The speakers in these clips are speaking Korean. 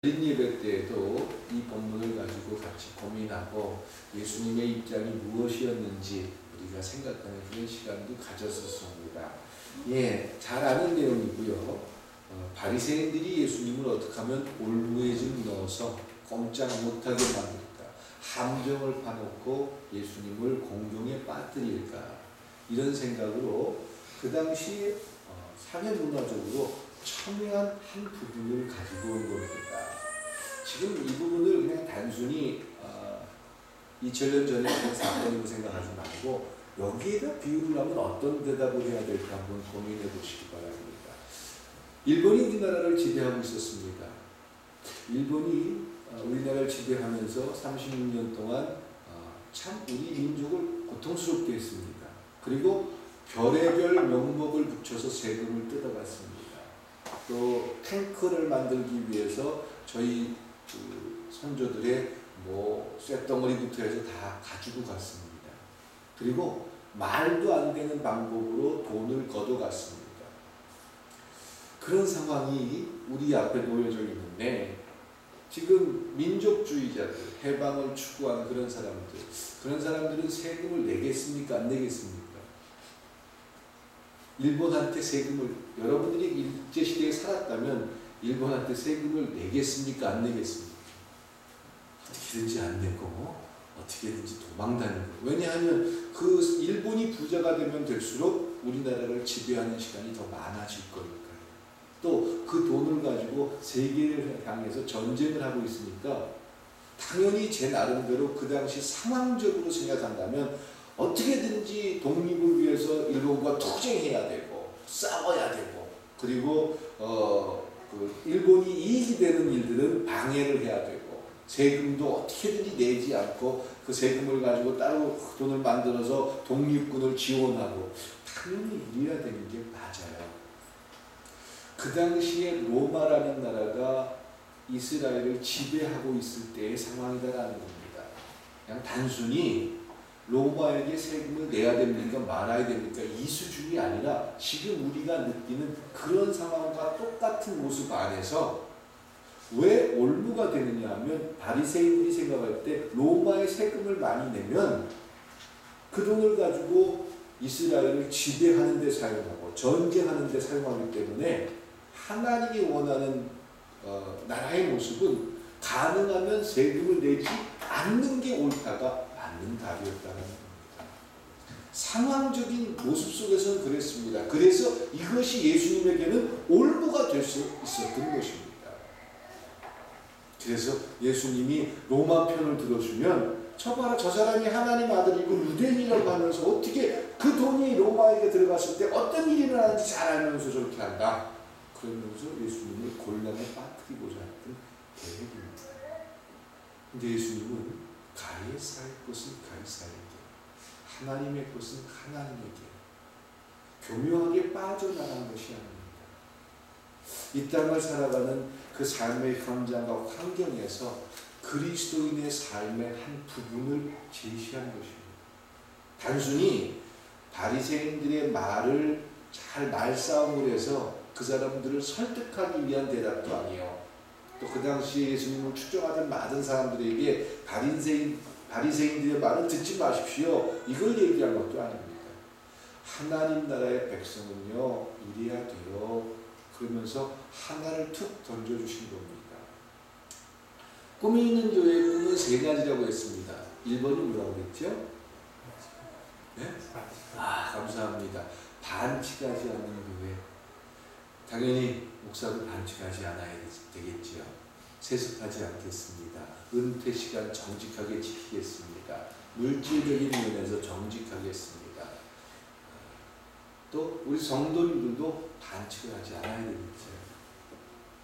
어린 예배 때에도 이 본문을 가지고 같이 고민하고 예수님의 입장이 무엇이었는지 우리가 생각하는 그런 시간도 가졌었습니다. 잘 아는 내용이고요. 바리새인들이 예수님을 어떻게 하면 올무에 좀 넣어서 꼼짝 못하게 만들까, 함정을 파놓고 예수님을 공경에 빠뜨릴까, 이런 생각으로 그 당시 사회 문화적으로 첨예한 한 부분을 가지고 온 겁니다. 지금 이 부분을 그냥 단순히 2000년 전에 한 사건이라고 생각하지 말고 여기에다 비유를 하면 어떤 대답을 해야 될까 한번 고민해 보시기 바랍니다. 일본이 우리나라를 지배하고 있었습니다. 일본이 우리나라를 지배하면서 36년 동안 참 우리 민족을 고통스럽게 했습니다. 그리고 별의별 명목을 붙여서 세금을 뜯어갔습니다. 또 탱크를 만들기 위해서 저희 선조들의 쇳덩어리부터 해서 다 가지고 갔습니다. 그리고 말도 안 되는 방법으로 돈을 걷어갔습니다. 그런 상황이 우리 앞에 놓여져 있는데 지금 민족주의자들, 해방을 추구하는 그런 사람들은 세금을 내겠습니까? 안 내겠습니까? 일본한테 세금을, 여러분들이 일제시대에 살았다면 일본한테 세금을 내겠습니까? 안 내겠습니까? 어떻게든지 안 내고 어떻게든지 도망다니고. 왜냐하면 그 일본이 부자가 되면 될수록 우리나라를 지배하는 시간이 더 많아질 거니까요. 또 그 돈을 가지고 세계를 향해서 전쟁을 하고 있으니까 당연히 제 나름대로 그 당시 상황적으로 생각한다면 어떻게든지 독립을 위해서 일본과 투쟁해야 되고 싸워야 되고, 그리고 일본이 이익이 되는 일들은 방해를 해야 되고, 세금도 어떻게든지 내지 않고 그 세금을 가지고 따로 돈을 만들어서 독립군을 지원하고, 당연히 이래야 되는 게 맞아요. 그 당시에 로마라는 나라가 이스라엘을 지배하고 있을 때의 상황이다라는 겁니다. 그냥 단순히 로마에게 세금을 내야 됩니까? 말아야 됩니까? 이 수준이 아니라 지금 우리가 느끼는 그런 상황과 똑같은 모습 안에서 왜 올무가 되느냐 하면, 바리새인들이 생각할 때 로마에 세금을 많이 내면 그 돈을 가지고 이스라엘을 지배하는 데 사용하고 전쟁하는 데 사용하기 때문에 하나님이 원하는 나라의 모습은 가능하면 세금을 내지 않는 게 옳다가 맞는 답이었다는 겁니다. 상황적인 모습 속에서는 그랬습니다. 그래서 이것이 예수님에게는 올무가 될 수 있었던 것입니다. 그래서 예수님이 로마 편을 들어주면 저 사람이 하나님 아들이고 유대인이라고 하면서 어떻게 그 돈이 로마에게 들어갔을 때 어떤 일이 일어나는지 잘 알면서 저렇게 한다. 그러면서 예수님을 곤란에 빠뜨리고자 했던 계획입니다. 근데 예수님은 가이사의 것은 가이사에게, 하나님의 것은 하나님에게 교묘하게 빠져나간 것이 아닙니다. 이 땅을 살아가는 그 삶의 현장과 환경에서 그리스도인의 삶의 한 부분을 제시한 것입니다. 단순히 바리새인들의 말을 잘 말싸움을 해서 그 사람들을 설득하기 위한 대답도 아니에요. 또 그 당시에 예수님을 추종하던 많은 사람들에게 바리새인들의 말을 듣지 마십시오, 이걸 얘기한 것도 아닙니다. 하나님 나라의 백성은요 이래야 돼요. 그러면서 하나를 툭 던져주신 겁니다. 꿈이 있는 교회의 꿈은 세 가지라고 했습니다. 1번이 뭐라고 했죠? 네? 감사합니다. 반칙하지 않는 교회. 당연히 목사도 반칙하지 않아야 되겠지요. 세습하지 않겠습니다. 은퇴 시간 정직하게 지키겠습니다. 물질적인 면에서 정직하겠습니다. 또 우리 성도님들도 반칙을 하지 않아야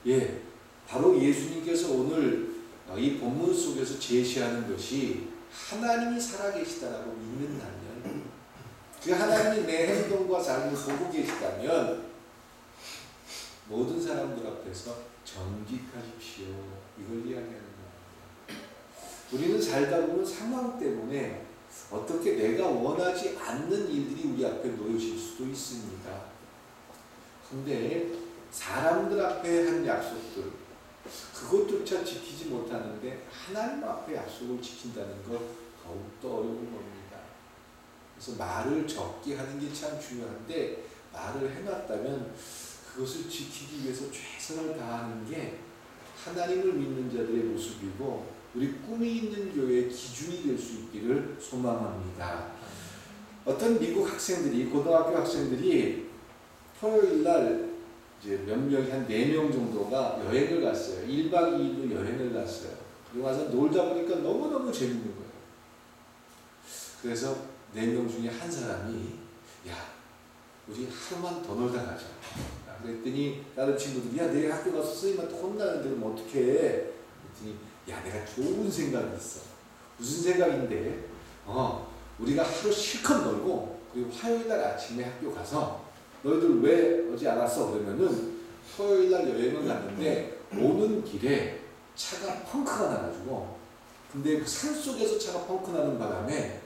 되겠죠. 바로 예수님께서 오늘 이 본문 속에서 제시하는 것이 하나님이 살아계시다라고 믿는다면, 그 하나님이 내 행동과 삶을 보고 계시다면 모든 사람들 앞에서 정직하십시오, 이걸 이야기하는 겁니다. 우리는 살다 보면 상황 때문에 어떻게 내가 원하지 않는 일들이 우리 앞에 놓여질 수도 있습니다. 근데 사람들 앞에 한 약속들, 그것조차 지키지 못하는데 하나님 앞에 약속을 지킨다는 것 더욱더 어려운 겁니다. 그래서 말을 적게 하는 게 참 중요한데 말을 해놨다면 그것을 지키기 위해서 최선을 다하는 게 하나님을 믿는 자들의 모습이고 우리 꿈이 있는 교회의 기준이 될 수 있기를 소망합니다. 어떤 미국 학생들이 고등학교 학생들이 토요일 날 이제 몇 명이 한 4명 정도가 여행을 갔어요. 1박 2일로 여행을 갔어요. 그리고 와서 놀다 보니까 너무너무 재밌는 거예요. 그래서 4명 중에 한 사람이 야 우리 하루만 더 놀다 가자. 그랬더니 다른 친구들이 야 내일 학교 가서 선생님한테 혼나는데 그럼 어떻게 해? 그랬더니 야 내가 좋은 생각이 있어. 무슨 생각인데? 우리가 하루 실컷 놀고 그리고 화요일날 아침에 학교 가서 너희들 왜 오지 않았어? 그러면은 토요일날 여행을 갔는데 오는 길에 차가 펑크가 나가지고 근데 그 산속에서 차가 펑크 나는 바람에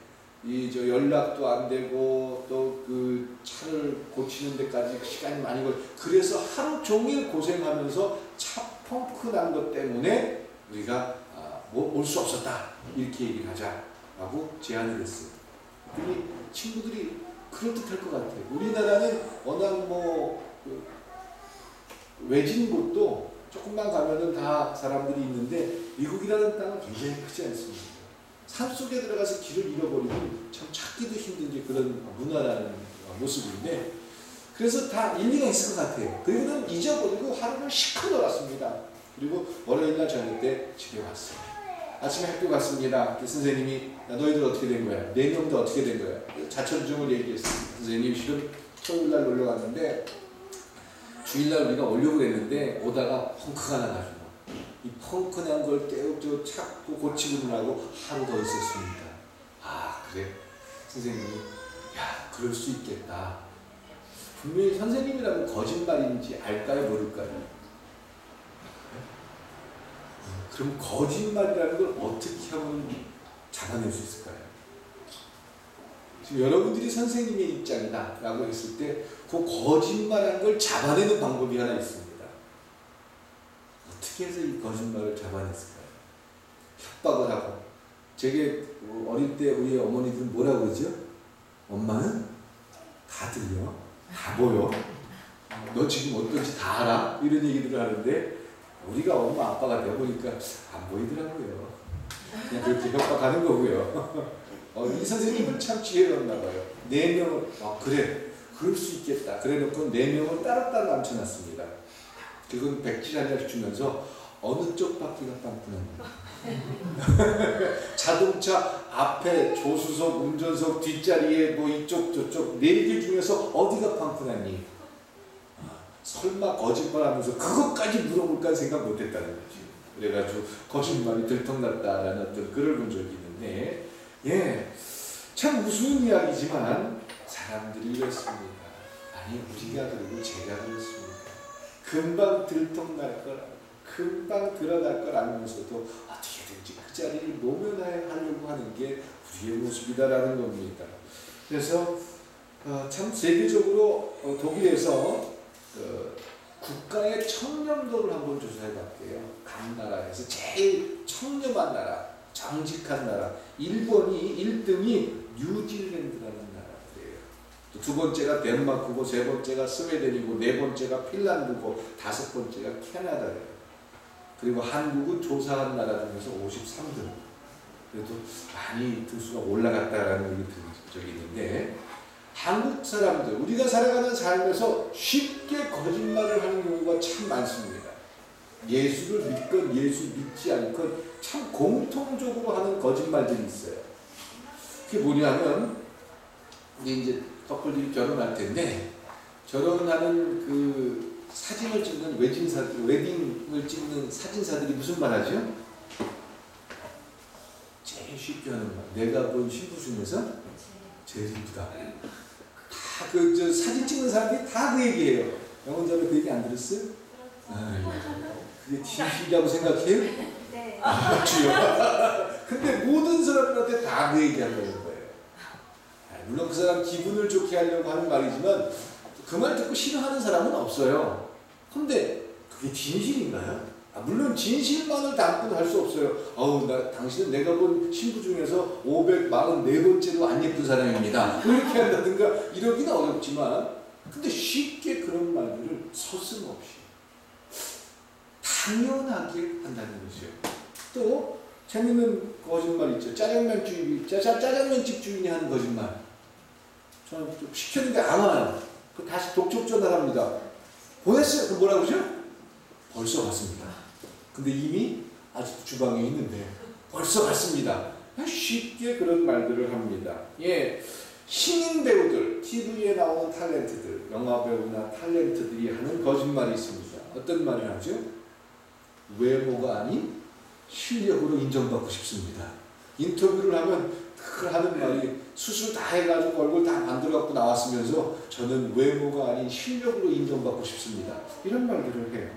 저 연락도 안 되고 또 그 차를 고치는 데까지 시간이 많이 걸려. 그래서 하루 종일 고생하면서 차 펑크 난 것 때문에 우리가 올 수 없었다 이렇게 얘기를 하자라고 제안을 했어요. 그러니 친구들이 그럴듯할 것 같아요. 우리나라는 워낙 외진 곳도 조금만 가면은 다 사람들이 있는데 미국이라는 땅은 굉장히 크지 않습니다. 산속에 들어가서 길을 잃어버리면 참 찾기도 힘든 게 그런 문화라는 모습인데 그래서 다 일리가 있을 것 같아요. 그리고는 잊어버리고 하루를 실컷 놀았습니다. 그리고 월요일날 저녁 때 집에 왔어요. 아침에 학교 갔습니다. 선생님이 너희들 어떻게 된 거야? 4명도 어떻게 된 거야? 자천중을 얘기했어요. 선생님 실은 토요일날 놀러 갔는데 주일날 우리가 오려고 했는데 오다가 펑크가 나가지고 이 펑크 난 걸 떼고 찾고 고치고 나고 하루 더 있었습니다. 아 그래? 선생님이 야 그럴 수 있겠다. 분명히 선생님이라면 거짓말인지 알까요 모를까요? 그럼 거짓말이라는 걸 어떻게 하면 잡아낼 수 있을까요? 지금 여러분들이 선생님의 입장이다 라고 했을 때 그 거짓말한 걸 잡아내는 방법이 하나 있습니다. 어떻게 해서 이 거짓말을 잡아냈을까요? 협박을 하고 제게 어릴 때 우리 어머니들은 뭐라고 그러죠? 엄마는 다 들려, 다 보여, 너 지금 어떤지 다 알아? 이런 얘기들을 하는데 우리가 엄마 아빠가 되어보니까 안 보이더라고요. 그냥 그렇게 협박하는 거고요. 이 선생님은 참 지혜로웠나 봐요. 4명을 그래 그럴 수 있겠다 그래 놓고 4명을 따로따로 앉혀놨습니다. 그건 백지 한 장씩 주면서 어느 쪽 바퀴가 빵꾸났나 자동차 앞에 조수석 운전석 뒷자리에 이쪽 저쪽 4개 중에서 어디가 빵꾸났니? 설마 거짓말하면서 그것까지 물어볼까 생각 못했다는 거지. 그래가지고 거짓말이 들통났다라는 어떤 글을 본 적이 있는데 참 우스운 이야기지만 사람들이 이렇습니다. 아니 우리가 그리고 제가 그렇습니다. 금방 들통날 거라 금방 들어갈 걸 알면서도 어떻게든지 그 자리를 모면하려고 하는 게 우리의 모습이다라는 겁니다. 그래서 참 세계적으로 독일에서 국가의 청렴도를 한번 조사해 봤대요. 각 나라에서 제일 청렴한 나라, 정직한 나라. 일본이 1등이 뉴질랜드라는 나라예요. 또 2번째가 덴마크고 3번째가 스웨덴이고 4번째가 핀란드고 5번째가 캐나다예요. 그리고 한국은 조사한 나라 중에서 53등. 그래도 많이 등수가 올라갔다라는 얘기 들은 적이 있는데 한국 사람들, 우리가 살아가는 삶에서 쉽게 거짓말을 하는 경우가 참 많습니다. 예수를 믿건 예수 믿지 않건 참 공통적으로 하는 거짓말들이 있어요. 그게 뭐냐면 이제 커플들이 결혼할 텐데 결혼하는 그 사진을 찍는 웨딩을 찍는 사진사들이 무슨 말 하죠? 제일 쉽게 하는 말. 내가 본 신부 중에서 제일 이쁘다. 다 사진 찍는 사람들이 다 그 얘기해요. 영혼자매 그 얘기 안 들었어요? 그게 진실이라고 생각해요? 네. 주요. 근데 모든 사람들한테 다 그 얘기 한다는 거예요. 물론 그 사람 기분을 좋게 하려고 하는 말이지만 그 말 듣고 싫어하는 사람은 없어요. 근데 그게 진실인가요? 물론 진실만을 담고는 할 수 없어요. 당신은 내가 본 신부 중에서 544번째로 안 예쁜 사람입니다. 이렇게 한다든가 이러기는 어렵지만, 근데 쉽게 그런 말들을 서슴없이 당연하게 한다는 거죠. 또 재밌는 거짓말 있죠. 짜장면집 주인이 하는 거짓말. 저는 좀 시켰는데 안 와요. 다시 독촉 전화합니다. 보냈어요. 그 뭐라고 그러죠? 벌써 갔습니다. 근데 이미 아직 주방에 있는데 벌써 갔습니다. 쉽게 그런 말들을 합니다. 예, 신인 배우들, TV에 나오는 탤런트들, 영화 배우나 탤런트들이 하는 거짓말이 있습니다. 어떤 말을 하죠? 외모가 아닌 실력으로 인정받고 싶습니다. 인터뷰를 하면 그걸 하는 말이 수술 다 해가지고 얼굴 다 만들어갖고 나왔으면서 저는 외모가 아닌 실력으로 인정받고 싶습니다. 이런 말들을 해요.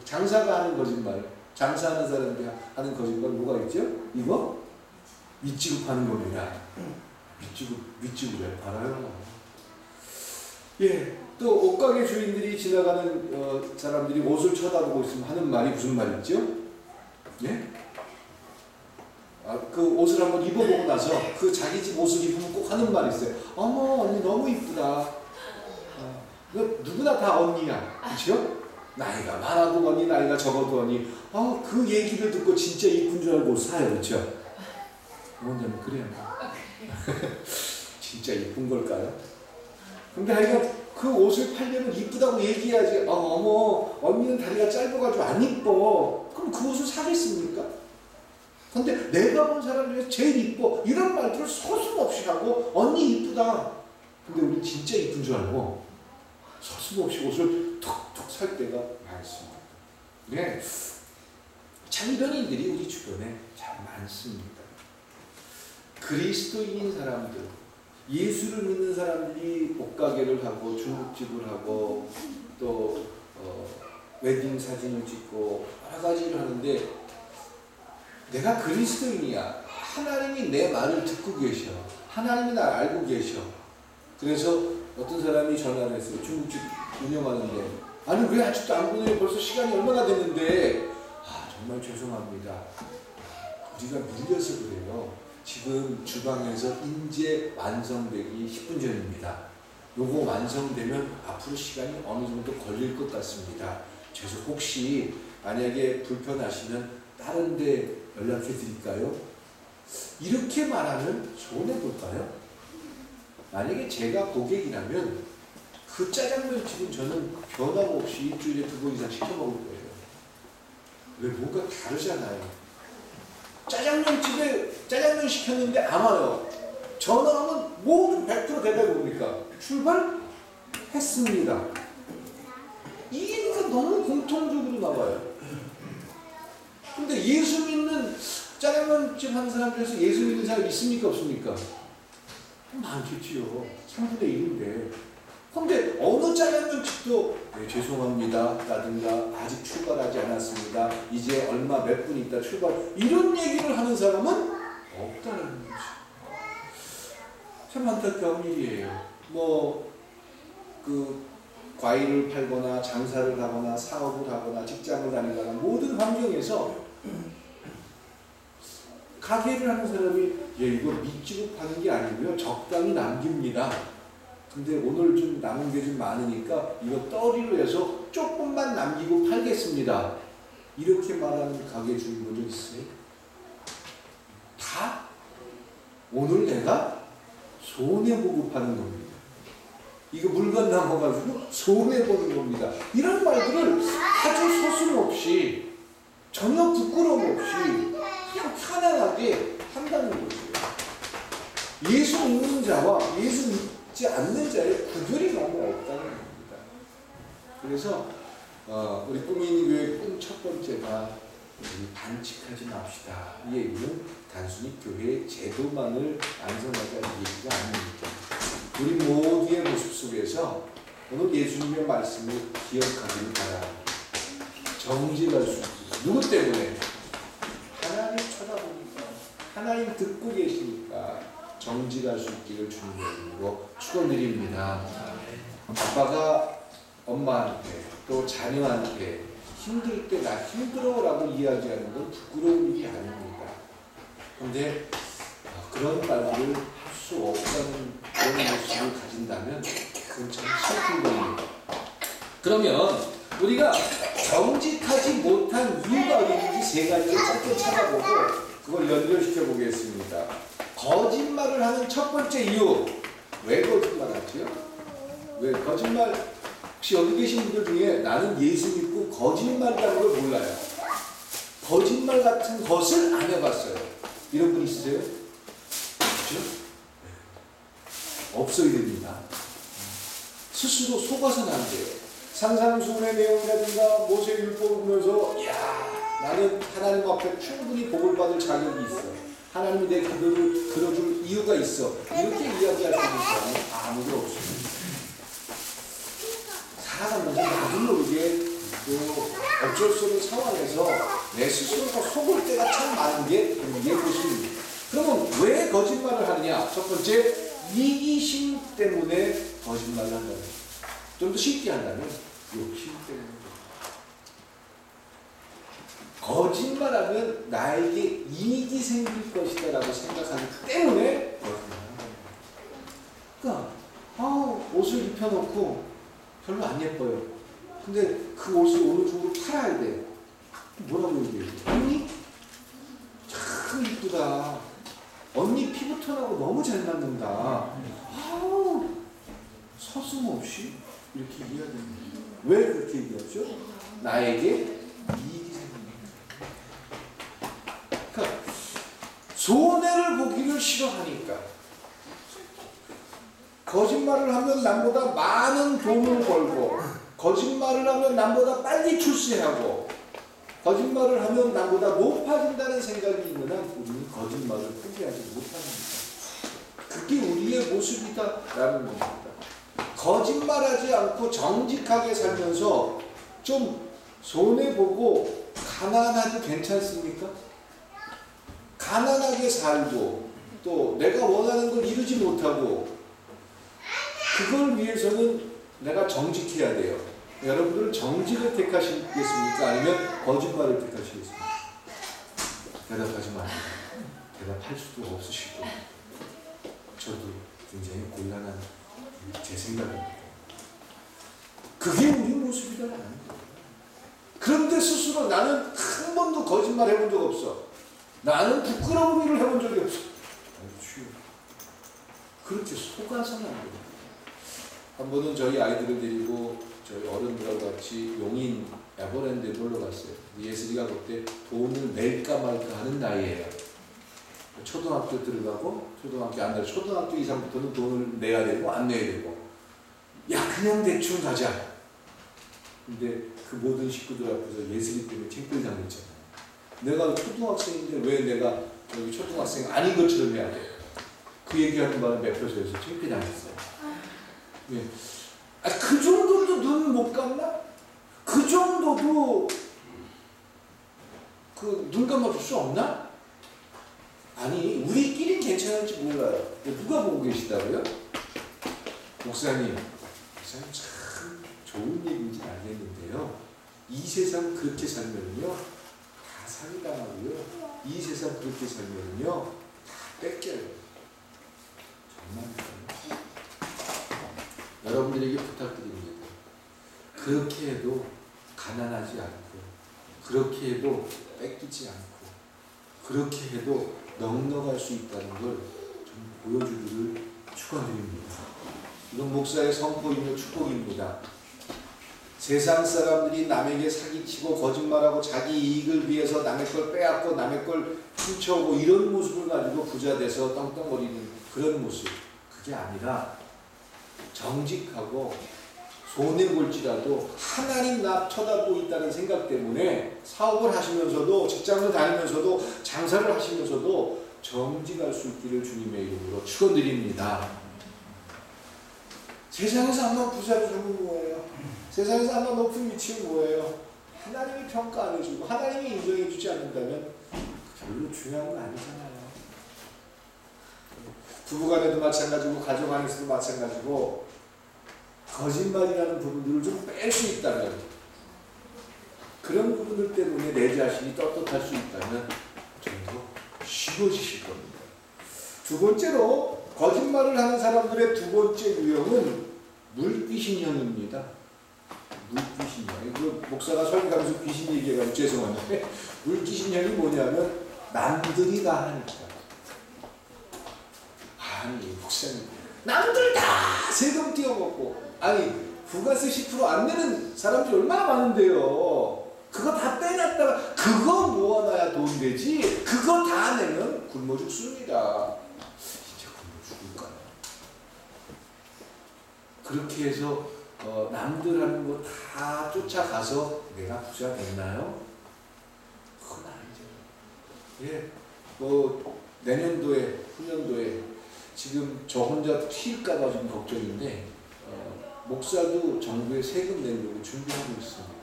장사가 하는 거짓말, 장사하는 사람들이 하는 거짓말 뭐가 있죠? 이거 윗지급하는 겁니다. 윗지급에 알아요. 예, 또 옷가게 주인들이 지나가는 사람들이 옷을 쳐다보고 있으면 하는 말이 무슨 말이죠? 예? 그 옷을 한번 입어보고 나서 그 자기 집 옷을 입으면 꼭 하는 말이 있어요. 어머, 언니 너무 이쁘다. 누구나 다 언니야. 그렇죠? 나이가 많아도 언니, 나이가 적어도 언니. 그 얘기를 듣고 진짜 이쁜 줄 알고 사요. 그렇죠? 원장님 그래요. 진짜 이쁜 걸까요? 근데 하여간 그 옷을 팔려면 이쁘다고 얘기해야지. 어머, 언니는 다리가 짧아가지고 안 이뻐. 그럼 그 옷을 사겠습니까? 근데 내가 본 사람 중에서 제일 이뻐. 이런 말들을 서슴없이 하고 언니 이쁘다. 근데 우리 진짜 이쁜 줄 알고 서슴없이 옷을 톡톡 살 때가 많습니다. 네, 참 이런 일들이 우리 주변에 참 많습니다. 그리스도인인 사람들, 예수를 믿는 사람들이 옷가게를 하고 중국집을 하고 또 웨딩 사진을 찍고 여러 가지를 하는데 내가 그리스도인이야. 하나님이 내 말을 듣고 계셔. 하나님이 날 알고 계셔. 그래서 어떤 사람이 전화를 했어요. 중국집 운영하는데 아니 왜 아직도 안 보내요? 벌써 시간이 얼마나 됐는데 정말 죄송합니다. 우리가 밀려서 그래요. 지금 주방에서 인제 완성되기 10분 전입니다. 요거 완성되면 앞으로 시간이 어느 정도 걸릴 것 같습니다. 그래서 혹시 만약에 불편하시면 다른 데 연락해 드릴까요? 이렇게 말하면 손해볼까요? 만약에 제가 고객이라면 그 짜장면집은 저는 변함없이 일주일에 2번 이상 시켜 먹을 거예요. 왜 뭐가 다르잖아요. 짜장면집에 짜장면 시켰는데 안 와요. 전화하면 모든 100% 대답이 뭡니까? 출발했습니다. 이게 너무 공통적으로 나와요. 근데 예수 믿는 짜장면집 하는 사람 중에서 예수 믿는 사람 있습니까? 없습니까? 많겠지요. 3분의 1인데. 근데 어느 짜장면집도 네, 죄송합니다 라든가 아직 출발하지 않았습니다. 이제 얼마 몇 분 있다 출발. 이런 얘기를 하는 사람은 없다는 거죠. 참 안타까운 일이에요. 그 과일을 팔거나 장사를 하거나 사업을 하거나 직장을 다니거나 모든 환경에서 가게를 하는 사람이 이거 밑지급 하는 게 아니고요. 적당히 남깁니다. 근데 오늘 좀 남은 게 좀 많으니까 이거 떨이로 해서 조금만 남기고 팔겠습니다. 이렇게 말하는 가게 주인분들 있어요? 다 오늘 내가 손해보고 파는 겁니다. 이거 물건 남아가지고 손해보는 겁니다. 이런 말들을 아주 서슴없이 전혀 부끄러움 없이 그냥 편안하게 한다는 거죠. 예수 믿는 자와 예수 믿지 않는 자의 구별이 너무 없다는 겁니다. 그래서 우리 꿈이 있는 교회 꿈 첫 번째가 반칙하지 맙시다. 이 얘기는 단순히 교회의 제도만을 완성하자는 얘기가 아닙니다. 우리 모두의 모습 속에서 오늘 예수님의 말씀을 기억하기를 바랍니다. 정직할 수 있습니다. 누구 때문에? 하나님 쳐다보니까, 하나님 듣고 계시니까 정직할 수 있기를 주님으로 축원드립니다. 아빠가 엄마한테 또 자녀한테 힘들 때 나 힘들어라고 이야기하는 건 부끄러운 일이 아닙니다. 그런데 그런 말들을 할 수 없다는 그런 모습을 가진다면 그건 참 슬픈 겁니다. 그러면 우리가 정직하지 못한 이유가 있는지 세 가지를 짧게 찾아보고 그걸 연결시켜 보겠습니다. 거짓말을 하는 첫 번째 이유. 왜 거짓말하지요? 왜 거짓말? 혹시 여기 계신 분들 중에 나는 예수 믿고 거짓말이라는 걸 몰라요. 거짓말 같은 것을 안 해봤어요. 이런 분 있으세요? 없죠? 없어야 됩니다. 스스로 속아서는 안 돼요. 산상수훈의 내용이라든가 모세율법을 보면서 야 나는 하나님 앞에 충분히 복을 받을 자격이 있어. 하나님이 내 기도를 들어줄 이유가 있어. 이렇게 이야기할 수 있는 사람은 아무도 없습니다. 살아가면서 나도 모르게 또 어쩔 수 없는 상황에서 내 스스로가 속을 때가 참 많은 게 이게 모습입니다. 그러면 왜 거짓말을 하느냐? 첫 번째, 이기심 때문에 거짓말을 한다는 거예요. 좀 더 쉽게 한다면 욕심 때문에. 거짓말하면 나에게 이익이 생길 것이다 라고 생각하기 때문에 거짓말을 한다. 그러니까 옷을 입혀놓고 별로 안 예뻐요. 근데 그 옷을 어느 정도 팔아야 돼. 뭐라고 얘기해요? 언니? 참 이쁘다. 언니 피부톤하고 너무 잘 맞는다. 서슴없이 이렇게 이야기합니다. 왜 그렇게 얘기하죠? 나에게 이익이 생깁니다. 그러니까 손해를 보기를 싫어하니까. 거짓말을 하면 남보다 많은 돈을 벌고, 거짓말을 하면 남보다 빨리 출세하고, 거짓말을 하면 남보다 높아진다는 생각이 있는 한 우리는 거짓말을 포기하지 못합니다. 그게 우리의 모습이다라는 겁니다. 거짓말하지 않고 정직하게 살면서 좀 손해보고 가난해도 괜찮습니까? 가난하게 살고 또 내가 원하는 걸 이루지 못하고 그걸 위해서는 내가 정직해야 돼요. 여러분들은 정직을 택하시겠습니까? 아니면 거짓말을 택하시겠습니까? 대답하지 마세요. 대답할 수도 없으실 겁니다. 저도 굉장히 곤란한 제 생각입니다. 그게 우리 모습이다라는 거예요. 그런데 스스로 나는 한 번도 거짓말 해본 적 없어. 나는 부끄러운 일을 해본 적이 없어. 그렇게 속아서는 안 돼요. 한 번은 저희 아이들을 데리고 저희 어른들하고 같이 용인 에버랜드에 놀러 갔어요. 예슬이가 그때 돈을 낼까 말까 하는 나이예요. 초등학교 들어가고 초등학교 안 되고 초등학교 이상부터는 돈을 내야 되고 안 내야 되고 야 그냥 대충 가자. 근데 그 모든 식구들 앞에서 예슬이 때문에 창피를 당했잖아요. 내가 초등학생인데 왜 내가 여기 초등학생 아닌 것처럼 해야 돼? 그 얘기하는 바람에 매표소에서 창피 당했어요. 왜? 그 정도도 눈 못 감나? 그 정도도 그 눈 감아줄 수 없나? 아니 우리끼리 괜찮을지 몰라요. 누가 보고 계시다고요? 목사님 참 좋은 얘기인지 알겠는데요. 이 세상 그렇게 살면요 다 사기당하고요. 이 세상 그렇게 살면요 다 뺏겨요. 정말 여러분들에게 부탁드립니다. 그렇게 해도 가난하지 않고 그렇게 해도 뺏기지 않고 그렇게 해도 넉넉할 수 있다는 걸 좀 보여주기를 축원드립니다. 이건 목사의 선포이며 축복입니다. 세상 사람들이 남에게 사기치고 거짓말하고 자기 이익을 위해서 남의 걸 빼앗고 남의 걸 훔쳐오고 이런 모습을 가지고 부자 돼서 떵떵거리는 그런 모습, 그게 아니라 정직하고 손해볼지라도 하나님 나 쳐다보고 있다는 생각 때문에 사업을 하시면서도 직장을 다니면서도 장사를 하시면서도 정직할 수 있기를 주님의 이름으로 축원드립니다. 세상에서 한번 부자를 주면 뭐예요? 세상에서 한번 높은 위치는 뭐예요? 하나님이 평가 안 해주고 하나님이 인정해 주지 않는다면 별로 중요한 건 아니잖아요. 부부간에도 마찬가지고 가족 안에서도 마찬가지고 거짓말이라는 부분들을 좀 뺄 수 있다면 그런 부분들 때문에 내 자신이 떳떳할 수 있다면 좀 더 쉬워지실 겁니다. 두 번째로 거짓말을 하는 사람들의 두 번째 유형은 물귀신형입니다. 물귀신형. 그 목사가 설교하면서 귀신 얘기해가지고 죄송한데 물귀신형이 뭐냐면 남들이 다 하니까. 아니 목사님 남들 다 세금 띄어먹고 아니 부가세 10% 안 내는 사람들이 얼마나 많은데요. 그거 다 빼놨다가 그거 모아놔야 돈 되지 그거 다 내면 굶어 죽습니다. 진짜 굶어 죽을까요? 그렇게 해서 남들 하는 거 다 쫓아가서 내가 부자 됐나요? 그건 아니죠. 예, 내년도에 후년도에 지금 저 혼자 튈까봐 좀 걱정인데 목사도 정부에 세금 내려고 준비하고 있습니다.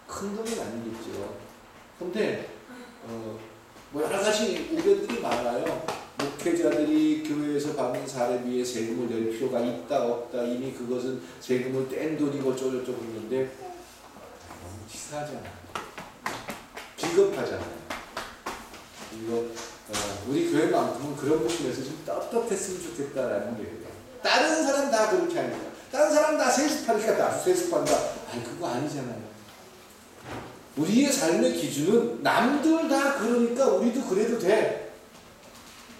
큰 돈은 아니겠죠. 근데 뭐 여러 가지 우려들이 많아요. 목회자들이 교회에서 받는 사례비에 세금을 낼 필요가 있다 없다 이미 그것은 세금을 뗀 돈이고 어쩌고저쩌고 있는데 너무 치사하잖아요. 비겁하잖아요. 이거 우리 교회만큼은 그런 부분에서 좀 떳떳했으면 좋겠다라는 게 다른 사람 다 그렇게 하니까 다른 사람 다 세습하니까 나도 세습한다. 아니 그거 아니잖아요. 우리의 삶의 기준은 남들 다 그러니까 우리도 그래도 돼.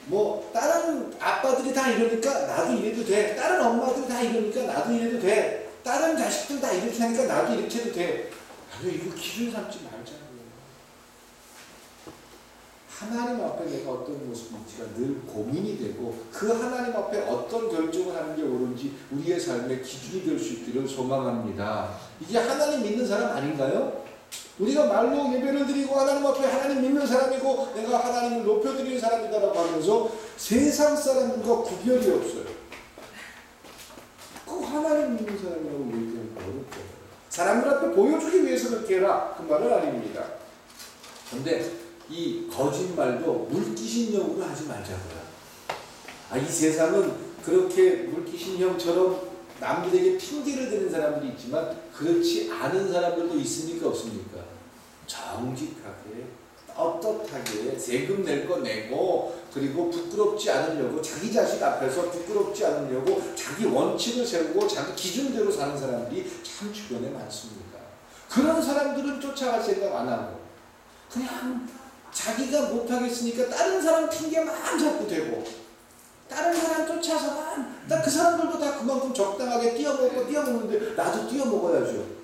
뭐 다른 아빠들이 다 이러니까 나도 이래도 돼. 다른 엄마들이 다 이러니까 나도 이래도 돼. 다른 자식들 다 이렇게 하니까 나도 이렇게 해도 돼. 아니 이거 기준 삼지 말자고요. 하나님 앞에 내가 어떤 모습인지가 늘 고민이 되고 그 하나님 앞에 어떤 결정을 하는 게 옳은지 우리의 삶의 기준이 될 수 있기를 소망합니다. 이게 하나님 믿는 사람 아닌가요? 우리가 말로 예배를 드리고 하나님 앞에 하나님 믿는 사람이고 내가 하나님을 높여드리는 사람이다라고 하면서 세상 사람과 구별이 없어요. 그 하나님 믿는 사람이라고 얘기하는 거 어렵죠. 사람들 앞에 보여주기 위해서 그렇게 해라 그 말은 아닙니다. 그런데 이 거짓말도 물귀신형으로 하지 말자고요. 이 세상은 그렇게 물귀신형처럼 남들에게 핑계를 대는 사람들이 있지만 그렇지 않은 사람들도 있습니까 없습니까? 정직하게 떳떳하게 세금 낼 거 내고 그리고 부끄럽지 않으려고 자기 자식 앞에서 부끄럽지 않으려고 자기 원칙을 세우고 자기 기준대로 사는 사람들이 참 주변에 많습니다. 그런 사람들은 쫓아갈 생각 안 하고 그냥 자기가 못하겠으니까 다른 사람 핑계만 자꾸 대고 다른 사람 쫓아서만 그 사람들도 다 그만큼 적당하게 뛰어먹는데 나도 뛰어먹어야죠.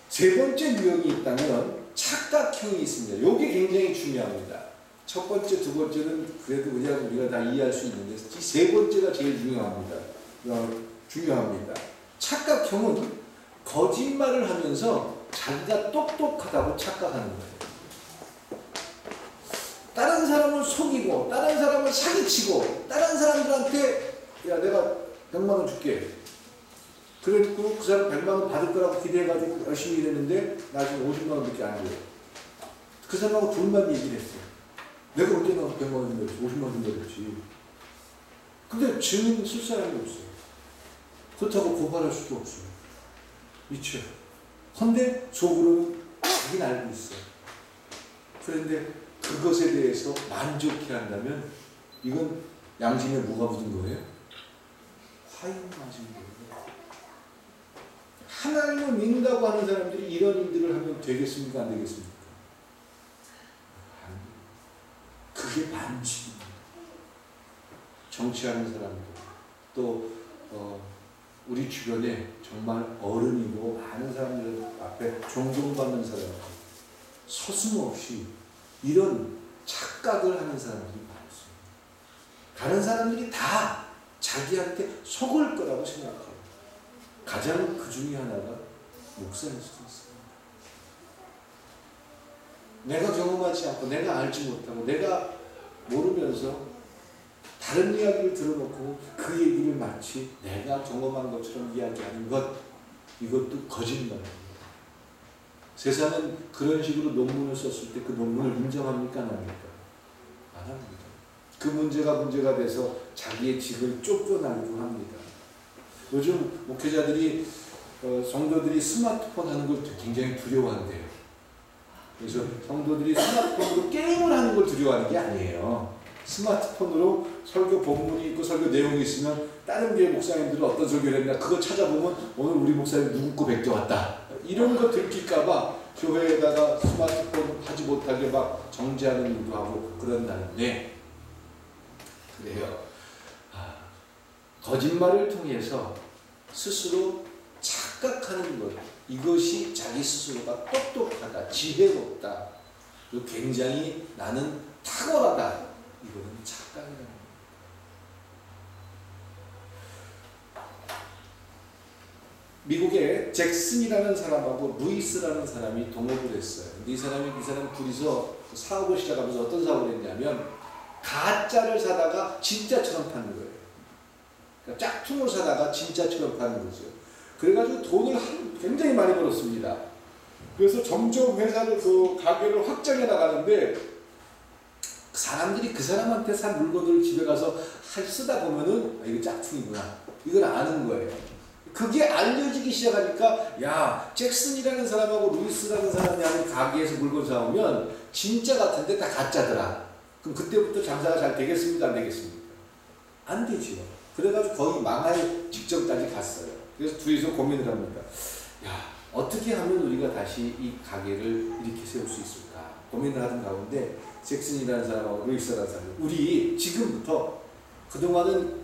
세 번째 유형이 있다면 착각형이 있습니다. 이게 굉장히 중요합니다. 첫 번째, 두 번째는 그래도 그냥 우리가 다 이해할 수 있는데 이 세 번째가 제일 중요합니다. 착각형은 거짓말을 하면서 자기가 똑똑하다고 착각하는 거예요. 다른 사람을 속이고 다른 사람을 사기치고 다른 사람들한테 야 내가 100만 원 줄게. 그랬고 그 사람 100만 원 받을 거라고 기대해가지고 열심히 일했는데 나중에 50만 원밖에 안 줘요. 그 사람하고 둘만 얘기를 했어요. 내가 언제 나서 100만 원 준다 그랬지 50만 원 준다 그랬지. 근데 증인 쓸 사람이 없어요. 그렇다고 고발할 수도 없어요. 미쳐요. 근데 속으로는 자기는 알고 있어요. 그런데 그것에 대해서 만족해 한다면 이건 양심에 뭐가 묻은 거예요? 화인 맞은 거예요. 하나님을 믿는다고 하는 사람들이 이런 일들을 하면 되겠습니까? 안 되겠습니까? 그게 반칙입니다. 정치하는 사람들 또 우리 주변에 정말 어른이고 많은 사람들 앞에 존경받는 사람들 서슴없이 이런 착각을 하는 사람들이 많습니다. 다른 사람들이 다 자기한테 속을 거라고 생각해요. 가장 그 중에 하나가 목사일 수도 있습니다. 내가 경험하지 않고 내가 알지 못하고 내가 모르면서 다른 이야기를 들어놓고 그 얘기를 마치 내가 경험한 것처럼 이야기하는 것 이것도 거짓말입니다. 세상은 그런 식으로 논문을 썼을 때 그 논문을 인정합니까? 안 합니까? 안 합니다. 그 문제가 돼서 자기의 직을 쫓겨나기도 합니다. 요즘 목회자들이 성도들이 스마트폰 하는 걸 굉장히 두려워한대요. 그래서 성도들이 스마트폰으로 게임을 하는 걸 두려워하는 게 아니에요. 스마트폰으로 설교 본문이 있고 설교 내용이 있으면 다른 교회 목사님들은 어떤 설교를 했나 그거 찾아보면 오늘 우리 목사님 누구 거 베껴왔다 이런 거 들킬까봐 교회에다가 스마트폰 하지 못하게 막 정지하는 일도 하고 그런다는데, 그래요. 거짓말을 통해서 스스로 착각하는 것, 이것이 자기 스스로가 똑똑하다, 지혜롭다, 그리고 굉장히 나는 탁월하다, 이거는 착각이라는 거예요. 미국에 잭슨이라는 사람하고 루이스라는 사람이 동업을 했어요. 이 사람 둘이서 사업을 시작하면서 어떤 사업을 했냐면 가짜를 사다가 진짜처럼 파는 거예요. 그러니까 짝퉁을 사다가 진짜처럼 파는 거죠. 그래가지고 돈을 굉장히 많이 벌었습니다. 그래서 점점 회사를 가게를 확장해 나가는데 사람들이 그 사람한테 산 물건들을 집에 가서 쓰다 보면은 이거 짝퉁이구나 이걸 아는 거예요. 그게 알려지기 시작하니까 야, 잭슨이라는 사람하고 루이스라는 사람이 하는 가게에서 물건 사오면 진짜 같은데 다 가짜더라. 그럼 그때부터 장사가 잘 되겠습니까? 안 되겠습니까? 안 되지요. 그래가지고 거의 망할 직전까지 갔어요. 그래서 둘이서 고민을 합니다. 야, 어떻게 하면 우리가 다시 이 가게를 이렇게 세울 수 있을까? 고민을 하던 가운데 잭슨이라는 사람하고 루이스라는 사람, 우리 지금부터 그동안은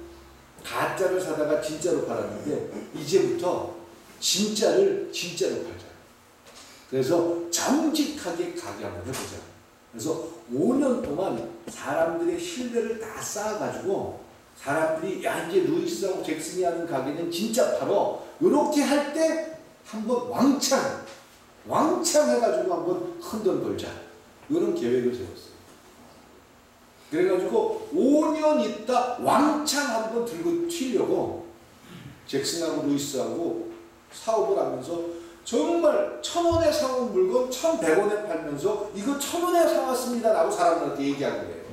가짜를 사다가 진짜로 팔았는데 이제부터 진짜를 진짜로 팔자. 그래서 정직하게 가게 한번 해보자. 그래서 5년 동안 사람들의 신뢰를 다 쌓아가지고 사람들이 야, 이제 루이스하고 잭슨이 하는 가게는 진짜 팔어. 이렇게 할 때 한번 왕창 해가지고 한번 큰 돈 벌자. 이런 계획을 세웠어요. 그래가지고 5년 있다 왕창 한번 들고 튀려고 잭슨하고 루이스하고 사업을 하면서 정말 1,000원에 사온 물건 1,100원에 팔면서 이거 1,000원에 사왔습니다 라고 사람들한테 얘기하는 거예요.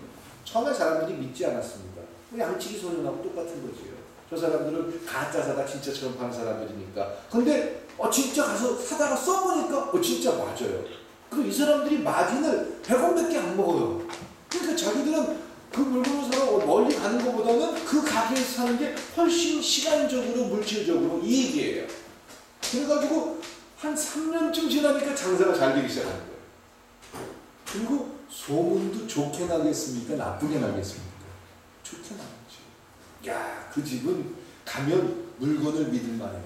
처음에 사람들이 믿지 않았습니다. 양치기 소년하고 똑같은 거지요. 저 사람들은 가짜 사다 진짜처럼 파는 사람들이니까. 근데 진짜 가서 사다가 써보니까 진짜 맞아요. 그리고 이 사람들이 마진을 100원밖에 안 먹어요. 그러니까 자기들은 그 물건을 사러 멀리 가는 것보다는 그 가게에서 사는 게 훨씬 시간적으로 물질적으로 이익이에요. 그래가지고 한 3년쯤 지나니까 장사가 잘 되기 시작하는 거예요. 그리고 소문도 좋게 나겠습니까? 나쁘게 나겠습니까? 좋게 나겠죠. 야, 그 집은 가면 물건을 믿을 만해요.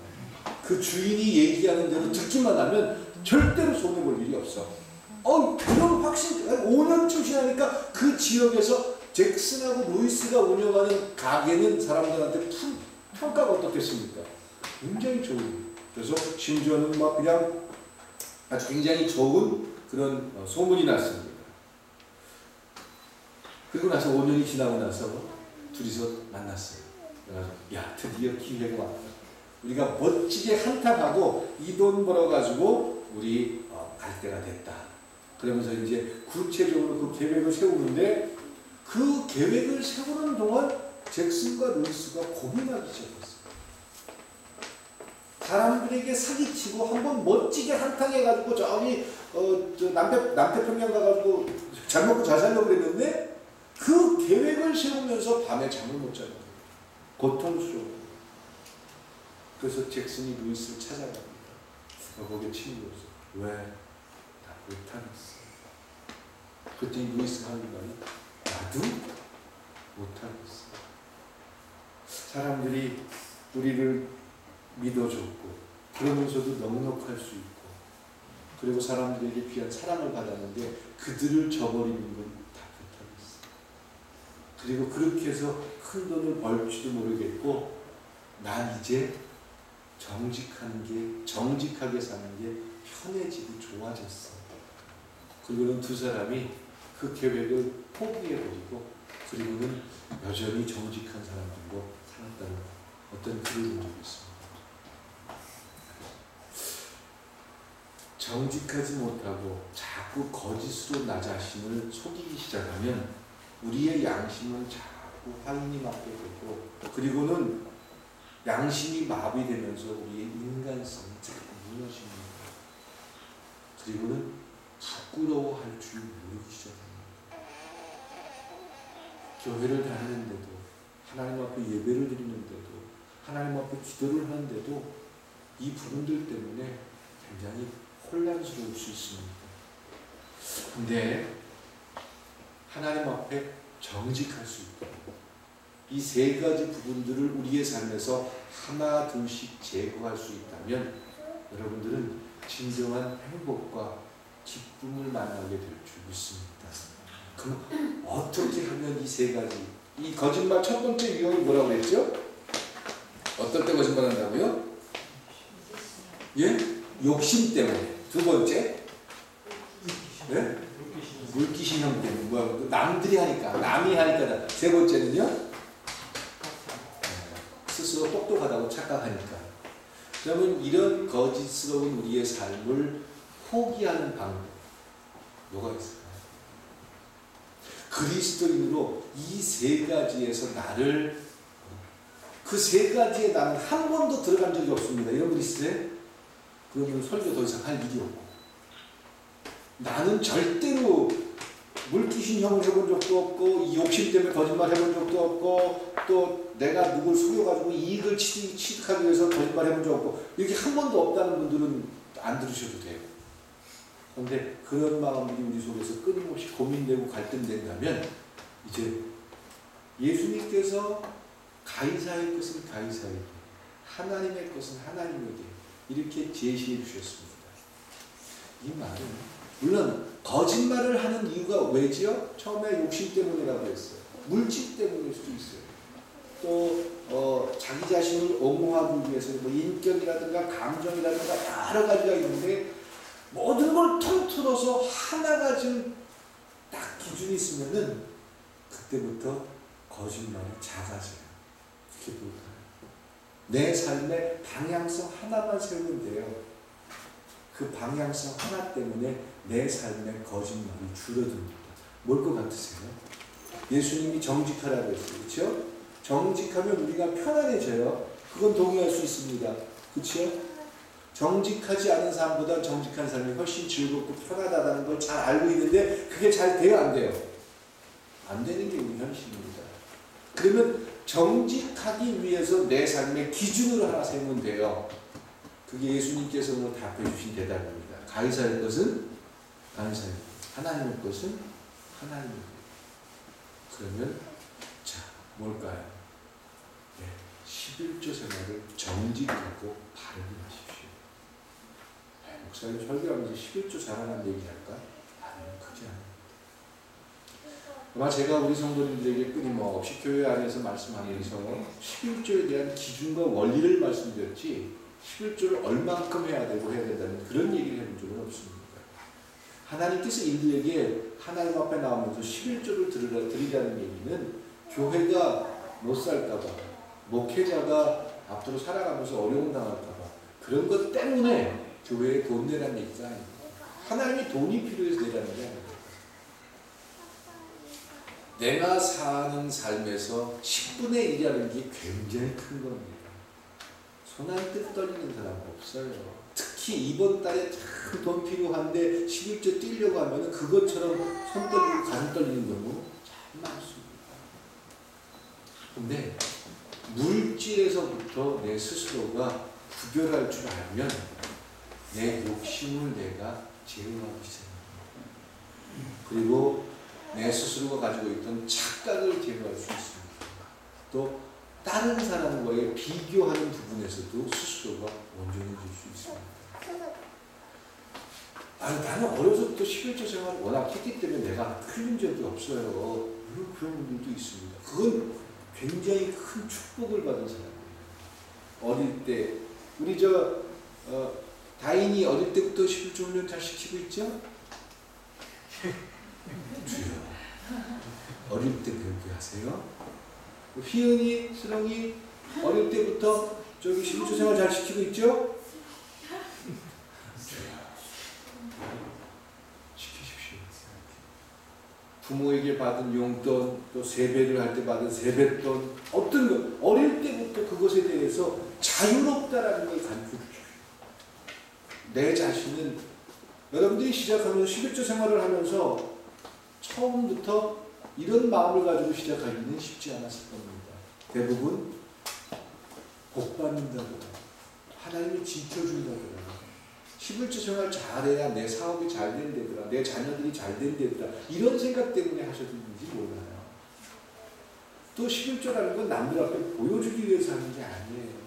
그 주인이 얘기하는 대로 듣기만 하면 절대로 손해볼 일이 없어. 그런 확신, 5년쯤 지나니까 그 지역에서 잭슨하고 루이스가 운영하는 가게는 사람들한테 평가가 어떻겠습니까? 굉장히 좋은. 그래서 심지어는 막 그냥 아주 굉장히 좋은 그런 소문이 났습니다. 그리고 나서 5년이 지나고 나서 둘이서 만났어요. 그래서 야, 드디어 기회가 왔다. 우리가 멋지게 한탕하고 이 돈 벌어가지고 우리 갈 때가 됐다. 그러면서 이제 구체적으로 그 계획을 세우는데 그 계획을 세우는 동안 잭슨과 루이스가 고민하기 시작했어요. 사람들에게 사기치고 한번 멋지게 한탕해가지고 저기 남태평양 가가지고 잘 먹고 잘 살려고 그랬는데 그 계획을 세우면서 밤에 잠을 못 자요. 고통스러워. 그래서 잭슨이 루이스를 찾아갑니다. 거기에 친구였어. 왜? 나 못하겠어. 그랬더니 루이스가 하는 말이 나도 못하겠어. 사람들이 우리를 믿어줬고 그러면서도 넉넉할 수 있고 그리고 사람들에게 귀한 사랑을 받았는데 그들을 저버리는 건 다 못하겠어. 그리고 그렇게 해서 큰 돈을 벌지도 모르겠고 난 이제 정직하게 사는 게 편해지고 좋아졌어. 그리고는 두 사람이 그 계획을 포기해버리고 그리고는 여전히 정직한 사람들로 살았다는 어떤 글을 본 적이 있습니다. 정직하지 못하고 자꾸 거짓으로 나 자신을 속이기 시작하면 우리의 양심은 자꾸 하인이 맞게 되고 그리고는 양심이 마비되면서 우리의 인간성이 자꾸 무너집니다. 그리고는 부끄러워할 줄 모르기 시작합니다. 교회를 다니는데도, 하나님 앞에 예배를 드리는데도, 하나님 앞에 기도를 하는데도 이 부분들 때문에 굉장히 혼란스러울 수 있습니다. 근데 하나님 앞에 정직할 수 있도록 이 세 가지 부분들을 우리의 삶에서 하나 둘씩 제거할 수 있다면 여러분들은 진정한 행복과 기쁨을 만나게 될 줄 믿습니다. 그럼 어떻게 하면 이 세 가지, 이 거짓말 첫 번째 유형이 뭐라고 그랬죠? 어떨 때 거짓말 한다고요? 예? 욕심 때문에. 두 번째? 네? 물귀신형 때문에. 뭐야? 남들이 하니까, 남이 하니까. 세 번째는요? 스스로 똑똑하다고 착각하니까. 그러면 이런 거짓스러운 우리의 삶을 포기하는 방법 뭐가 있을까요? 그리스도인으로 이 세 가지에서 나를, 그 세 가지에 나는 한 번도 들어간 적이 없습니다. 이런 분 있으세요? 그러면 설교 더 이상 할 일이 없고, 나는 절대로 물귀신형을 해본 적도 없고, 이 욕심 때문에 거짓말 해본 적도 없고, 또 내가 누굴 속여가지고 이익을 취득하기 위해서 거짓말 해본 적 없고, 이렇게 한 번도 없다는 분들은 안 들으셔도 돼요. 그런데 그런 마음들이 우리 속에서 끊임없이 고민되고 갈등된다면 이제 예수님께서 가이사의 것은 가이사에게, 하나님의 것은 하나님에게 이렇게 제시해 주셨습니다. 이 말은 물론 거짓말을 하는 이유가 왜지요? 처음에 욕심 때문이라고 했어요. 물질 때문일 수도 있어요. 또 자기 자신을 옹호하기 위해서 뭐 인격이라든가 감정이라든가 여러 가지가 있는데 모든 걸 통틀어서 하나가 지금 딱 기준이 있으면은 그때부터 거짓말이 작아져요. 그게 뭘까요? 내 삶의 방향성 하나만 세우면 돼요. 그 방향성 하나 때문에 내 삶의 거짓말이 줄어듭니다. 뭘 것 같으세요? 예수님이 정직하라고 했어요. 그렇죠? 정직하면 우리가 편안해져요. 그건 동의할 수 있습니다. 그렇죠? 정직하지 않은 사람보다 정직한 사람이 훨씬 즐겁고 편하다는 걸 잘 알고 있는데 그게 잘 돼요, 안 돼요? 안 되는 게 우리 현실입니다. 그러면 정직하기 위해서 내 삶의 기준으로 하나 세우면 돼요. 그게 예수님께서 오늘 답해 주신 대답입니다. 가이사의 것은 가이사의 것, 하나님의 것은 하나님의 것. 그러면 자, 뭘까요? 네, 11조 생활을 정직하고 바르게 하십시오. 목사님 설교하면서 11조 잘하는 얘기 할까? 아니요, 그게 아닙니다. 아마 제가 우리 성도님들에게 끊임없이 교회 안에서 말씀하면서 11조에 대한 기준과 원리를 말씀드렸지 11조를 얼만큼 해야 되고 해야 된다는 그런 얘기를 해본 적은 없습니다. 하나님께서 인류에게 하나님 앞에 나오면서 11조를 드리라는 얘기는 교회가 못 살까봐, 목회자가 앞으로 살아가면서 어려움 당할까봐 그런 것 때문에 교회에 돈 내라는 얘기가 아닙니다. 하나님이 돈이 필요해서 내라는 게 아닙니다. 내가 사는 삶에서 10분의 1이라는 게 굉장히 큰 겁니다. 손 한 뜻 떨리는 사람 없어요. 특히 이번 달에 참 돈 필요한데 11조 뛰려고 하면 그것처럼 손 떨리고 가슴 떨리는 경우 참 많습니다. 근데 물질에서부터 내 스스로가 구별할 줄 알면 내 욕심을 내가 제어하기 시작합니다. 그리고 내 스스로가 가지고 있던 착각을 제어할 수 있습니다. 또 다른 사람과의 비교하는 부분에서도 스스로가 온전해질 수 있습니다. 나는 어려서부터 11조 생활을 워낙 했기 때문에 내가 틀린 적이 없어요. 물론 그런 분들도 있습니다. 그건 굉장히 큰 축복을 받은 사람이에요. 어릴 때 우리 다인이 어릴 때부터 11조 훈련 잘 시키고 있죠? 주여 어릴 때 배우게 하세요. 휘은이, 수렁이 어릴 때부터 저기 11조 생활 잘 시키고 있죠? 시키십시오. 부모에게 받은 용돈, 또 세배를 할 때 받은 세뱃돈, 어떤 거 어릴 때부터 때부터 그것에 대해서 자유롭다라는 걸 가르쳐 주십시오. 내 자신은 여러분들이 시작하면서 11조 생활을 하면서 처음부터 이런 마음을 가지고 시작하기는 쉽지 않았을 겁니다. 대부분 복 받는다거나 하나님이 지켜준다거나 11조 생활 잘해야 내 사업이 잘 된다더라, 내 자녀들이 잘 된다더라, 이런 생각 때문에 하셨는지 몰라요. 또 11조라는 건 남들 앞에 보여주기 위해서 하는 게 아니에요.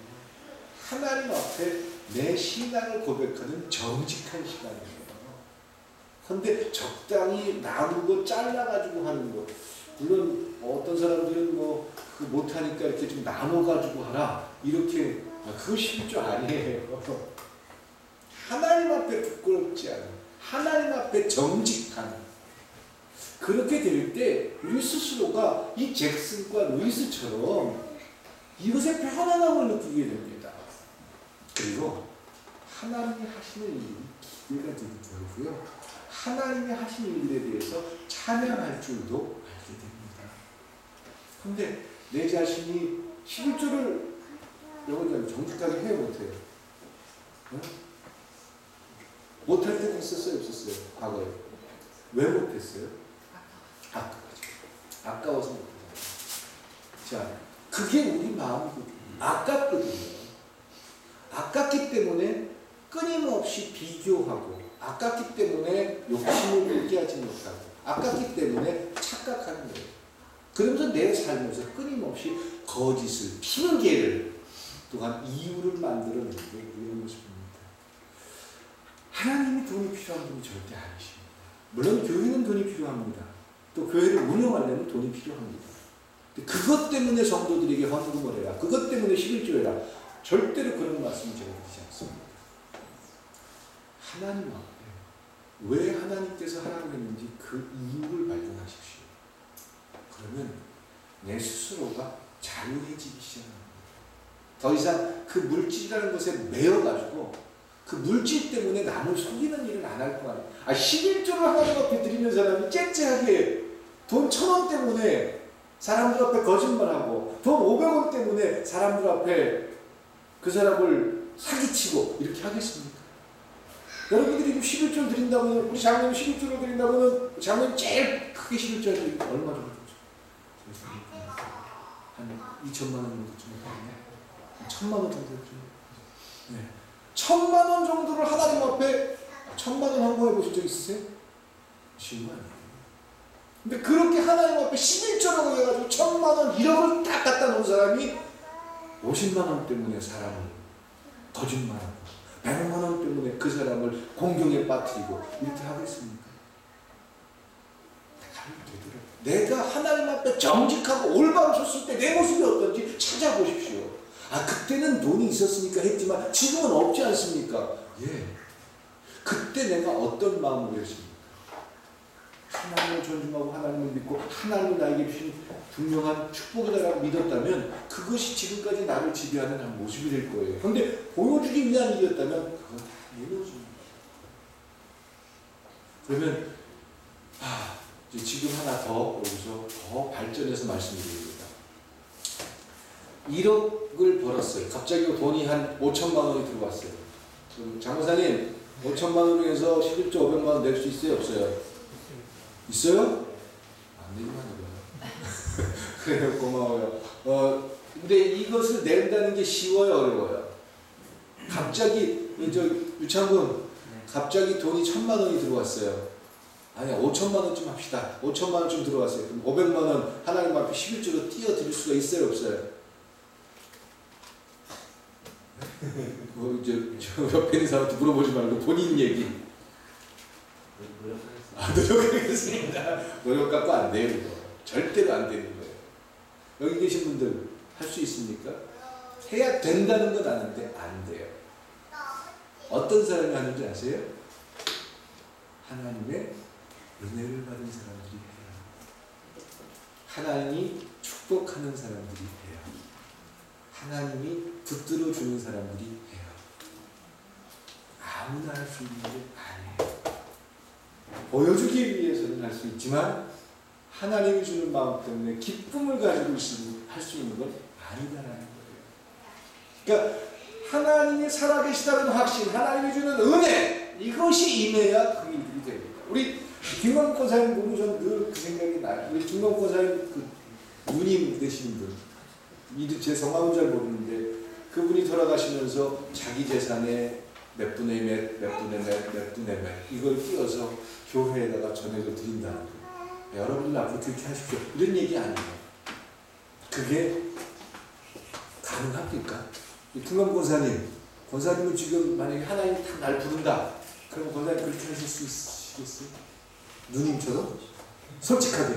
하나님 앞에 내 신앙을 고백하는 정직한 시간이에요. 그런데 적당히 나누고 잘라가지고 하는 거. 물론 어떤 사람들은 못하니까 이렇게 좀 나눠가지고 하라, 이렇게. 그거 11조 아니에요. 하나님 앞에 부끄럽지 않은, 하나님 앞에 정직한, 그렇게 될 때 우리 스스로가 이 잭슨과 루이스처럼 이것의 편안함을 느끼게 됩니다. 그리고 하나님이 하시는 일이 기대가 되게 되고요, 하나님이 하시는 일에 대해서 찬양할 줄도 알게 됩니다. 그런데 내 자신이 11조를 여러분 정직하게 해야 못해요. 응? 못할 때도 있었어요, 없었어요? 과거에. 왜 못했어요? 아까워서 못했어요. 자, 그게 우리 마음이거든요. 아깝거든요. 아깝기 때문에 끊임없이 비교하고, 아깝기 때문에 욕심을 내게 하지 못하고, 아깝기 때문에 착각하는 거예요. 그러면서 내 삶에서 끊임없이 거짓을, 핑계를, 또한 이유를 만들어내는 게 이런 모습입니다. 하나님이 돈이 필요한 분이 절대 아니십니다. 물론 교회는 돈이 필요합니다. 또 교회를 운영하려면 돈이 필요합니다. 그것 때문에 성도들에게 헌금을 해라, 그것 때문에 11조 해라, 절대로 그런 말씀을 제가 드리지 않습니다. 하나님 앞에 왜 하나님께서 하라고 했는지 그 이유를 발견하십시오. 그러면 내 스스로가 자유해지기 시작합니다. 더 이상 그 물질이라는 것에 매여가지고 그 물질 때문에 남을 속이는 일은 안 할 거 아니에요. 11조를 하나님 앞에 드리는 사람이 째째하게 돈 1,000원 때문에 사람들 앞에 거짓말하고, 돈 500원 때문에 사람들 앞에 그 사람을 사기치고 이렇게 하겠습니까? 여러분들이 11조를 드린다고는, 우리 장로님 11조를 드린다고는, 장로님 제일 크게 11조 드리면 얼마 정도 줬죠? 한 2천만 원 정도 좀 했나요? 1,000만 원 정도 줬죠? 네. 1,000만 원 정도를 하나님 앞에, 1,000만 원 헌금해 보신 적 있으세요? 쉬운 거 아니에요. 근데 그렇게 하나님 앞에 11조라고 해가지고 1,000만 원 1억을 딱 갖다 놓은 사람이 50만 원 때문에 사람을 거짓말하고 100만 원 때문에 그 사람을 공경에 빠뜨리고 이렇게 하겠습니까? 내가 하나님 앞에 정직하고 올바로 섰을 때 내 모습이 어떤지 찾아보십시오. 그때는 돈이 있었으니까 했지만 지금은 없지 않습니까? 예. 그때 내가 어떤 마음으로 했습니까? 하나님을 존중하고 하나님을 믿고 하나님을 나에게 주신 분명한 축복이다라고 믿었다면 그것이 지금까지 나를 지배하는 한 모습이 될 거예요. 그런데 보여주기 위한 일이었다면 그건 다 내려줍니다. 그러면 지금 하나 더 여기서 더 발전해서 말씀드립니다. 1억을 벌었어요. 갑자기 돈이 한 5천만 원이 들어왔어요. 그럼 장모사님 5천만 원으로 해서 11조 500만 원 낼 수 있어요? 없어요? 있어요? 안 내기만 해봐요. 그래요, 고마워요. 근데 이것을 낸다는 게 쉬워요, 어려워요? 갑자기 유창군 갑자기 돈이 1,000만 원이 들어왔어요. 아니야, 5천만 원쯤 합시다. 5천만 원쯤 들어왔어요. 그럼 500만 원 하나님 앞에 11조로 띄워 드릴 수가 있어요, 없어요? 저 옆에 있는 사람한테 물어보지 말고 본인 얘기. 노력하겠습니다. 노력 갖고 안 돼요, 이거. 절대로 안 되는 거예요. 여기 계신 분들 할 수 있습니까? 해야 된다는 건 아는데 안 돼요. 어떤 사람이 하는지 아세요? 하나님의 은혜를 받은 사람들이 해요. 하나님이 축복하는 사람들이 해요. 하나님이 붙들어 주는 사람들이 해요. 아무나 할 수 있는 게 아니에요. 보여주기 위해서는 할 수 있지만 하나님이 주는 마음 때문에 기쁨을 가지고 할 수 있는 건 아니다라는 거예요. 그러니까 하나님이 살아계시다는 확신, 하나님이 주는 은혜, 이것이 임해야 그 일들이 됩니다. 우리 김광 권사님 보면 저는 늘 그 생각이 나요. 우리 김광 권사님 그 누님 되시는 분, 제 성함은 잘 모르는데 그분이 돌아가시면서 자기 재산의 몇 분의 몇 이걸 띄어서 교회에다가 전액을 드린다는 거예요. 여러분들 앞으로 그렇게 하십시오. 이런 얘기 아니에요. 그게 가능합니까? 김광 권사님은 지금 만약에 하나님이 다 날 부른다. 그럼 권사님 그렇게 하실 수 있으시겠어요? 누님처럼? 솔직하게.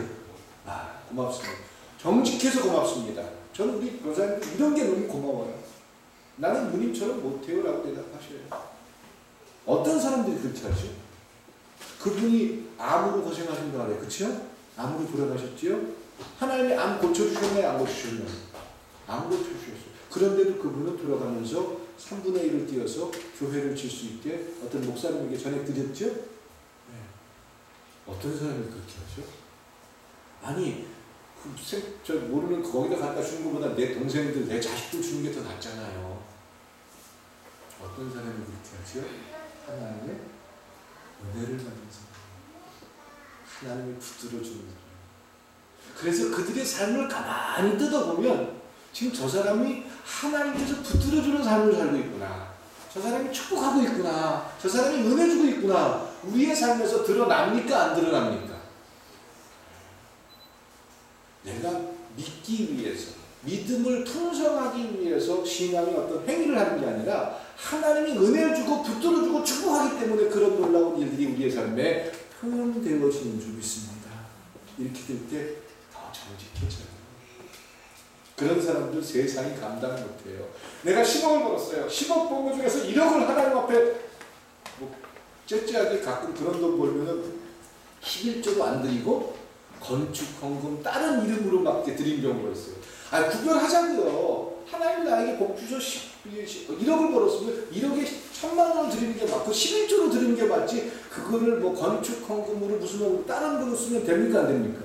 고맙습니다. 정직해서 고맙습니다. 저는 우리 권사님들 이런 게 너무 고마워요. 나는 누님처럼 못해요 라고 대답하셔요. 어떤 사람들이 그렇게 하죠? 그분이 암으로 고생하신다 그래요. 그렇죠? 암으로 돌아가셨지요? 하나님이 암 고쳐주셨나요? 안 고쳐주셨나요? 암 고쳐주셨어요. 그런데도 그분은 돌아가면서 3분의 1을 띄어서 교회를 질 수 있게 어떤 목사님에게 전해 드렸죠? 네. 어떤 사람이 그렇게 하죠? 아니, 저 모르는 거기다 갖다 주는 것보다 내 동생들, 내 자식들 주는 게 더 낫잖아요. 어떤 사람이 그렇게 하죠? 하나님의 은혜를 받는 사람, 하나님이 붙들어 주는 사람. 그래서 그들의 삶을 가만히 뜯어보면 지금 저 사람이 하나님께서 붙들어 주는 삶을 살고 있구나. 저 사람이 축복하고 있구나. 저 사람이 은혜 주고 있구나. 우리의 삶에서 드러납니까? 안 드러납니까? 내가 믿기 위해서, 믿음을 풍성하기 위해서 신앙의 어떤 행위를 하는 게 아니라 하나님이 은혜를 주고 붙들어주고 축복하기 때문에 그런 놀라운 일들이 우리의 삶에 표현되어지는 줄 믿습니다. 이렇게 될 때 더 정직해져요. 그런 사람들 세상이 감당 못해요. 내가 10억을 벌었어요. 10억 번 것 중에서 1억을 하나님 앞에 째째하게 가끔 그런 돈 벌면은 11조도 안 드리고 건축, 헌금 다른 이름으로 막 드린 경우가 있어요. 구별하자고요. 하나님이 나에게 복 주셔 1억을 벌었으면 1억에 1000만 원을 드리는 게 맞고 11조로 드리는 게 맞지. 그거를 뭐 건축, 헌금으로 무슨 다른 거로 쓰면 됩니까? 안 됩니까?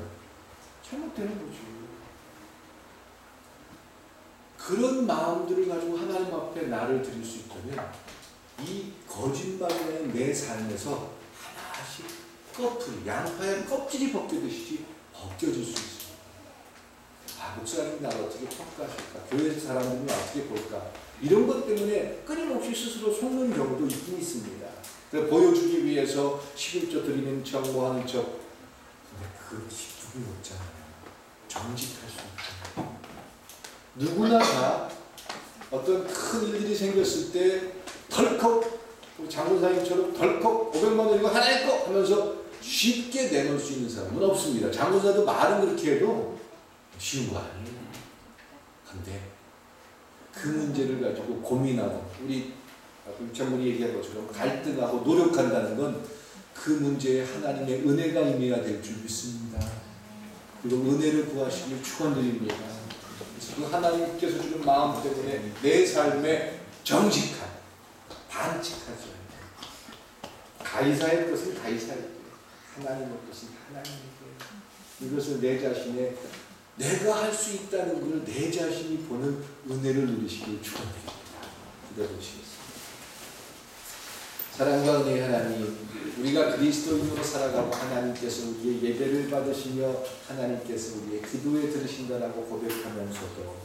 잘못되는 거죠. 그런 마음들을 가지고 하나님 앞에 나를 드릴 수 있다면 이 거짓말이라는 내 삶에서 하나씩 껍질, 양파의 껍질이 벗겨지듯이 벗겨질 수 있습니다. 목사님이 나를 어떻게 평가하실까? 교회 사람들이 어떻게 볼까? 이런 것 때문에 끊임없이 스스로 속는 경우도 있긴 있습니다. 그래서 보여주기 위해서 11조 드리는 척, 뭐 하는 척. 근데 그 기쁨이 없잖아요. 정직할 수 있잖아요. 누구나 다 어떤 큰 일들이 생겼을 때 덜컥 장군사님처럼 덜컥 500만 원 이거 하나의 거 하면서 쉽게 내놓을 수 있는 사람은 없습니다. 장군사도 말은 그렇게 해도 쉬운 거 아니에요. 근데 그 문제를 가지고 고민하고 우리 전문이 얘기한 것처럼 갈등하고 노력한다는 건 그 문제에 하나님의 은혜가 임해야 될 줄 믿습니다. 그리고 은혜를 구하시길 축원드립니다. 그 하나님께서 주는 마음 때문에 내 삶에 정직한, 반칙하지 않는 가이사의 것은 가이사에게, 하나님의 것은 하나님에게, 이것을 내 자신의 내가 할 수 있다는 것을 내 자신이 보는 은혜를 누리시길 축원드립니다. 기도하시겠습니다. 사랑과 은혜의 하나님, 우리가 그리스도인으로 살아가고 하나님께서 우리의 예배를 받으시며 하나님께서 우리의 기도에 들으신다라고 고백하면서도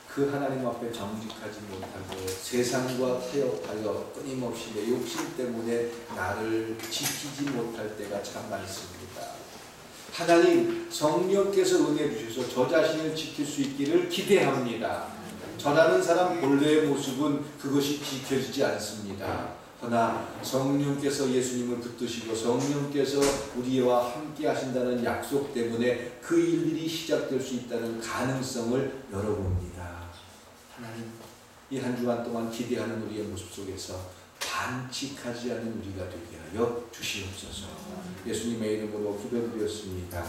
그 하나님 앞에 정직하지 못하고 세상과 타협하여 끊임없이 내 욕심 때문에 나를 지키지 못할 때가 참 많습니다. 하나님, 성령께서 은혜 주셔서 저 자신을 지킬 수 있기를 기대합니다. 저라는 사람 본래의 모습은 그것이 지켜지지 않습니다. 그러나 성령께서 예수님을 붙드시고 성령께서 우리와 함께 하신다는 약속 때문에 그 일들이 시작될 수 있다는 가능성을 열어봅니다. 하나님, 이 한 주간 동안 기대하는 우리의 모습 속에서 반칙하지 않은 우리가 되게 하여 주시옵소서. 예수님의 이름으로 기도드렸습니다.